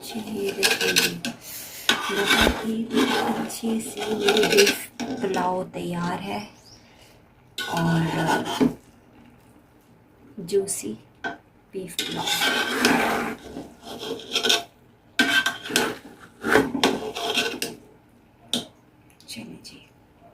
चलिए देखिए, बहुत ही अच्छी सी मेरी बीफ पुलाव तैयार है और जूसी बीफ पुलाव। चलिए जी,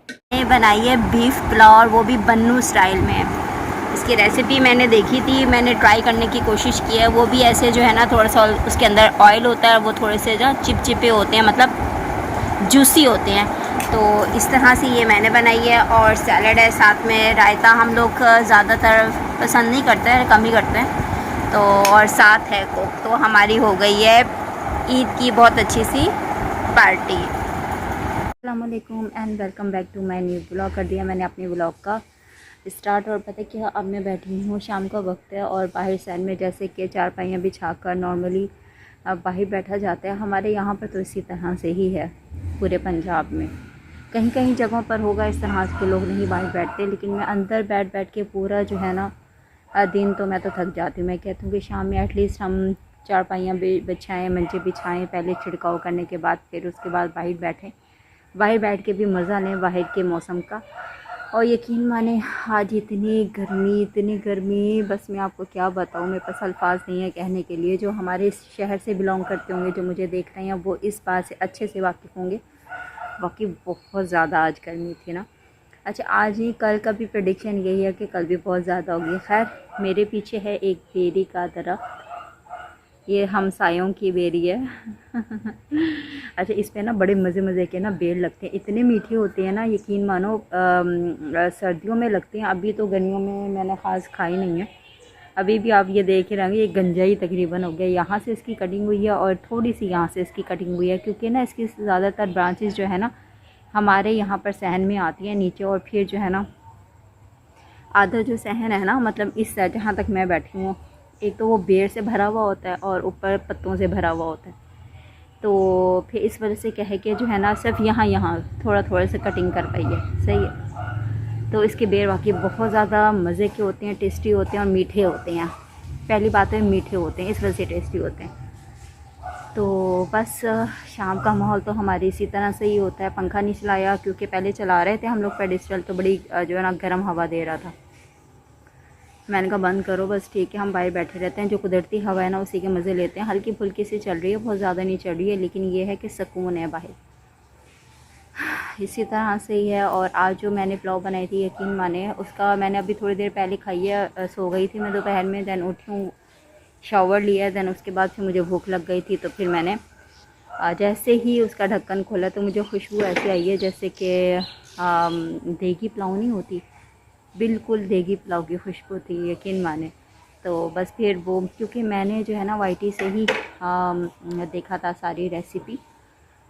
मैंने बनाई है बीफ पुलाव और वो भी बन्नू स्टाइल में। इसकी रेसिपी मैंने देखी थी, मैंने ट्राई करने की कोशिश की है। वो भी ऐसे जो है ना, थोड़ा सा उसके अंदर ऑयल होता है, वो थोड़े से जो चिपचिपे होते हैं, मतलब जूसी होते हैं। तो इस तरह से ये मैंने बनाई है और सैलड है, साथ में रायता हम लोग ज़्यादातर पसंद नहीं करते हैं, कम ही करते हैं। तो और साथ है कोक। तो हमारी हो गई है ईद की बहुत अच्छी सी पार्टी। अस्सलाम वालेकुम and welcome back to my new blog. कर दिया मैंने अपने ब्लॉग का स्टार्ट। और पता है क्या, अब मैं बैठी हूँ, शाम का वक्त है और बाहर साइड में जैसे कि चारपाइयाँ बिछा कर नॉर्मली बाहर बैठा जाता है। हमारे यहाँ पर तो इसी तरह से ही है पूरे पंजाब में। कहीं कहीं जगहों पर होगा इस तरह के लोग नहीं बाहर बैठते, लेकिन मैं अंदर बैठ बैठ के पूरा जो है ना दिन तो मैं तो थक जाती हूँ। मैं कहती हूँ कि शाम में एटलीस्ट हम चारपाइयाँ बिछाएँ, मंचे बिछाएँ, पहले छिड़काव करने के बाद फिर उसके बाद बाहर बैठें, बाहर बैठ के भी मज़ा लें बाहर के मौसम का। और यकीन माने आज इतनी गर्मी, बस मैं आपको क्या बताऊँ, मेरे पास अल्फाज नहीं है कहने के लिए। जो हमारे इस शहर से बिलोंग करते होंगे, जो मुझे देख रहे हैं, वो इस बात से अच्छे से वाकिफ़ होंगे। वाकई बहुत ज़्यादा आज गर्मी थी ना। अच्छा, आज ही कल का भी प्रेडिक्शन यही है कि कल भी बहुत ज़्यादा होगी। खैर, मेरे पीछे है एक बेरी का दरख्त, ये हमसायों की बेरी है। अच्छा, इस पे ना बड़े मज़े के ना बेर लगते हैं, इतने मीठे होते हैं ना, यकीन मानो सर्दियों में लगते हैं। अभी तो गर्मियों में मैंने ख़ास खाई नहीं है। अभी भी आप ये देख रहे होंगे, ये गंजाई तकरीबन हो गया। यहाँ से इसकी कटिंग हुई है और थोड़ी सी यहाँ से इसकी कटिंग हुई है, क्योंकि ना इसकी ज़्यादातर ब्रांचेस जो है ना हमारे यहाँ पर सहन में आती हैं नीचे। और फिर जो है ना आधा जो सहन है ना, मतलब इस साइड जहाँ तक मैं बैठी हूँ, एक तो वो बेर से भरा हुआ होता है और ऊपर पत्तों से भरा हुआ होता है। तो फिर इस वजह से कह के जो है ना सिर्फ यहाँ थोड़ा से कटिंग कर पाई है, सही है। तो इसके बेर वाकई बहुत ज़्यादा मज़े के होते हैं, टेस्टी होते हैं और मीठे होते हैं। पहली बात है मीठे होते हैं, इस वजह से टेस्टी होते हैं। तो बस शाम का माहौल तो हमारी इसी तरह से ही होता है। पंखा नहीं चलाया क्योंकि पहले चला रहे थे हम लोग पेडिस्टल, तो बड़ी जो है ना गर्म हवा दे रहा था। मैंने कहा बंद करो, बस ठीक है, हम बाहर बैठे रहते हैं, जो कुदरती हवा है ना उसी के मज़े लेते हैं। हल्की फुल्की सी चल रही है, बहुत ज़्यादा नहीं चल रही है, लेकिन ये है कि सुकून है बाहर। इसी तरह से ही है। और आज जो मैंने पुलाव बनाई थी, यकीन माने उसका मैंने अभी थोड़ी देर पहले खाई है। सो गई थी मैं दोपहर में, दैन उठी हूँ, शावर लिया, दैन उसके बाद फिर मुझे भूख लग गई थी। तो फिर मैंने जैसे ही उसका ढक्कन खोला तो मुझे खुशबू ऐसे आई है जैसे कि देगी पुलाव नहीं होती, बिल्कुल देगी पुलाव की खुशबू थी, यकीन माने। तो बस फिर वो, क्योंकि मैंने जो है ना वाईटी से ही देखा था सारी रेसिपी,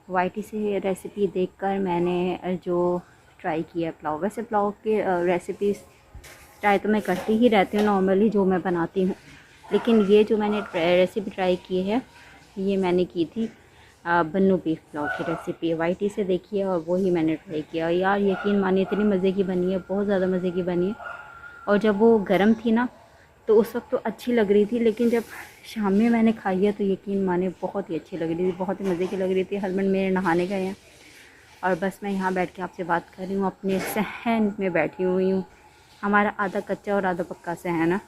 वाईटी से रेसिपी देखकर मैंने जो ट्राई किया पुलाव। वैसे पुलाव के रेसिपीज़ ट्राई तो मैं करती ही रहती हूँ नॉर्मली जो मैं बनाती हूँ, लेकिन ये जो मैंने रेसिपी ट्राई की है, ये मैंने की थी बन्नू बीफ पुलाव की रेसिपी, वाईटी से देखी है और वही मैंने ट्राई किया। यार यकीन मानिए इतनी मज़े की बनी है, बहुत ज़्यादा मज़े की बनी है। और जब वो गर्म थी ना तो उस वक्त तो अच्छी लग रही थी, लेकिन जब शाम में मैंने खाई है तो यकीन माने बहुत ही अच्छी लग रही थी, बहुत ही मज़े की लग रही थी। हस्बैंड मेरे नहाने गए हैं और बस मैं यहाँ बैठ के आपसे बात कर रही हूँ, अपने सहन में बैठी हुई हूँ। हमारा आधा कच्चा और आधा पक्का सहन है,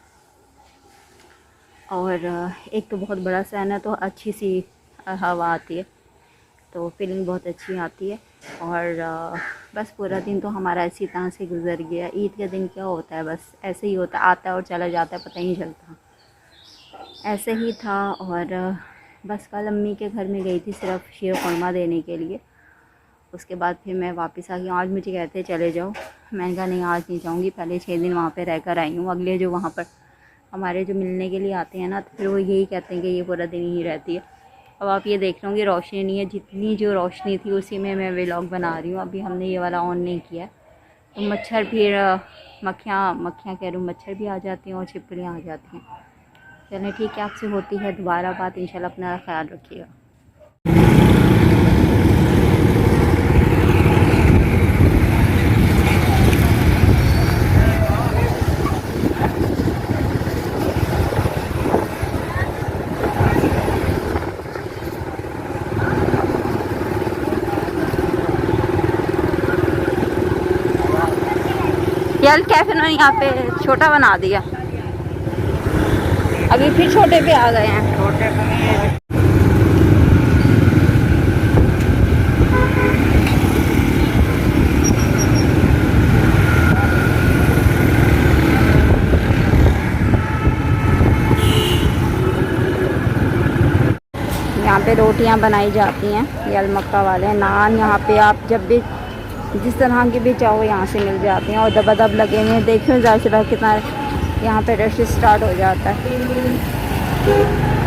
और एक तो बहुत बड़ा सहन है, तो अच्छी सी हवा आती है, तो फीलिंग बहुत अच्छी आती है। और बस पूरा दिन तो हमारा इसी तरह से गुजर गया। ईद का दिन क्या होता है, बस ऐसे ही होता है, आता है और चला जाता है, पता ही नहीं चलता, ऐसे ही था। और बस कल अम्मी के घर में गई थी सिर्फ शीर खुरमा देने के लिए, उसके बाद फिर मैं वापस आ गई। आज मुझे कहते चले जाओ, मैंने कहा नहीं आज नहीं जाऊँगी, पहले 6 दिन वहाँ पर रह कर आई हूँ। अगले जो वहाँ पर हमारे जो मिलने के लिए आते हैं ना, तो फिर वो यही कहते हैं कि ये पूरा दिन ही रहती है। अब आप ये देख रहे होंगे रोशनी नहीं है, जितनी जो रोशनी थी उसी में मैं व्लॉग बना रही हूँ। अभी हमने ये वाला ऑन नहीं किया, तो मच्छर फिर मक्खियाँ कह रही हूँ, मच्छर भी आ जाती हैं और छिपकलियाँ आ जाती हैं। चलें ठीक है, आपसे होती है दोबारा बात, इंशाल्लाह अपना ख्याल रखिएगा। जल कैफे ने यहाँ पे छोटा बना दिया, अभी फिर छोटे पे आ गए हैं। छोटे पे नहीं है। यहाँ पे रोटियाँ बनाई जाती हैं, ये अलमक्का वाले नान। यहाँ पे आप जब भी जिस तरह की भी चाहो यहाँ से मिल जाती हैं, और दबादब लगे हुए हैं। देखिए ज़ाहिर सी बात कितना यहाँ पे रश स्टार्ट हो जाता है।